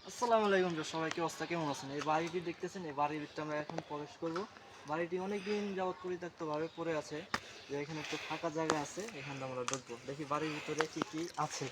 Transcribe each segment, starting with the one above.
আসসালামু আলাইকুম সবাই, কি অবস্থা, কেমন আছেন? এই বাড়িটি দেখতেছেন, এই বাড়ির ভিতরে আমরা এখন প্রবেশ করব। বাড়িটি অনেকদিন যাবৎ পরিত্যক্তভাবে পড়ে আছে, যে এখানে একটু ফাঁকা জায়গা আছে, এখানে আমরা ঢুকবো, দেখি বাড়ির ভিতরে কি কি আছে।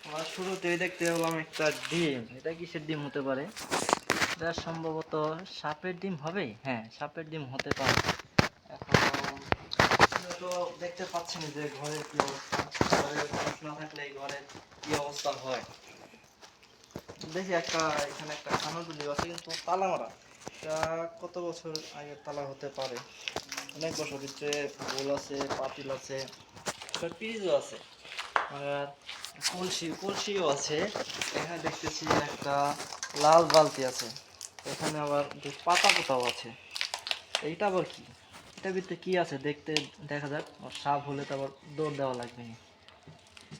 আমরা শুরুতেই দেখতে পেলাম একটা ডিম। এটা কিসের ডিম হতে পারে? এটা সম্ভবত সাপের ডিম হবে। হ্যাঁ, সাপের ডিম হতে পারে। এখন তো দেখতে পাচ্ছেন যে ঘরের কি অবস্থা, ঘরে মানুষ না থাকলে এই ঘরের কি অবস্থা হয়। দেখি এখানে একটা খানার বিল্ডিং আছে, কিন্তু তালা মারা। এটা কত বছর আগের তালা হতে পারে, অনেক বছর। ভিতরে বোল আছে, পাতিল আছে, পিরিজও আছে, আর কলসিও আছে। এখানে দেখতেছি একটা লাল বালতি আছে, এখানে আবার পাতা পোতাও আছে। এইটা আবার কি? এটার ভিতরে কি আছে দেখতে দেখা যাক। সাপ হলে তো আবার দৌড় দেওয়া লাগবে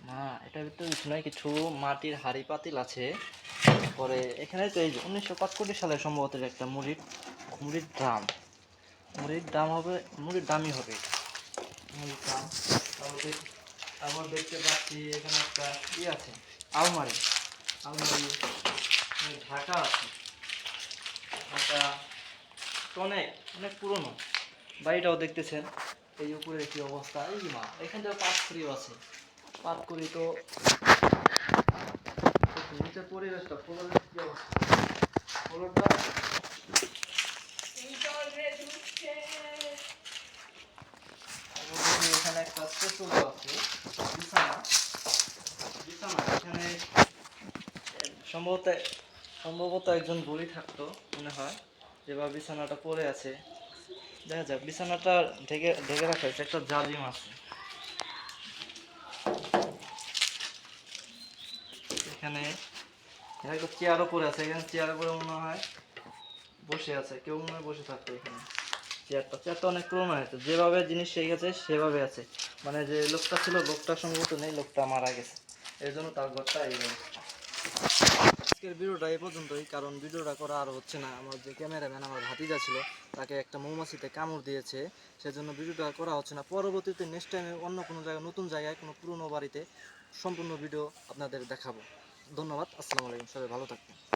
না। এটার ভিতরে কিছু নয়, কিছু মাটির হাঁড়ি পাতিল আছে। পরে এখানে তো এই যে 1965 সালে সম্ভবত একটা মুড়ির ড্রাম। মুড়ির দামই হবে এটা। মুড়ির ড্রাম। তারপর দেখতে পাচ্ছি এখানে একটা আছে, আলমারি। আলমারি ঢাকা আছে। ঢাকা তো অনেক অনেক পুরনো। বাড়িটাও দেখতেছেন, এই উপরে কি অবস্থা। এই মা, এখান থেকে পাটখড়িও আছে। পাটখড়ি তো নিচের পরিবেশটা, ফ্লোরের কি অবস্থা, ফ্লোরটা এখানে একটা স্টেশন আছে, বিছানা। এখানে সম্ভবত সম্ভবত একজন বুড়ি থাকতো মনে হয়, যেভাবে বিছানাটা পড়ে আছে। দেখা যাক, বিছানাটা ঢেকে ঢেকে রাখা হয়েছে, একটা জালিম আছে এখানে। একটা চেয়ারও পড়ে আছে, এখানে চেয়ারের পরে মনে হয় বসে আছে কেউ, মনে হয় বসে থাকতো এখানে। চেয়ারটা অনেক পুরোনো হয়েছে, যেভাবে জিনিস শিখেছে সেভাবে আছে। মানে যে লোকটা ছিল, লোকটা সম্ভবত নেই, লোকটা মারা গেছে, এর জন্য তার ঘরটা এই অবস্থা। আজকের ভিডিওটা এই পর্যন্তই, কারণ ভিডিওটা করা আর হচ্ছে না। আমার যে ক্যামেরাম্যান, আমার ভাতিজা ছিল, তাকে একটা মৌমাছিতে কামড় দিয়েছে, সেজন্য ভিডিওটা করা হচ্ছে না। পরবর্তীতে নেক্সট টাইমে অন্য কোনো জায়গায়, নতুন জায়গায়, কোনো পুরনো বাড়িতে সম্পূর্ণ ভিডিও আপনাদের দেখাবো। ধন্যবাদ। আসসালামু আলাইকুম, সবাই ভালো থাকবেন।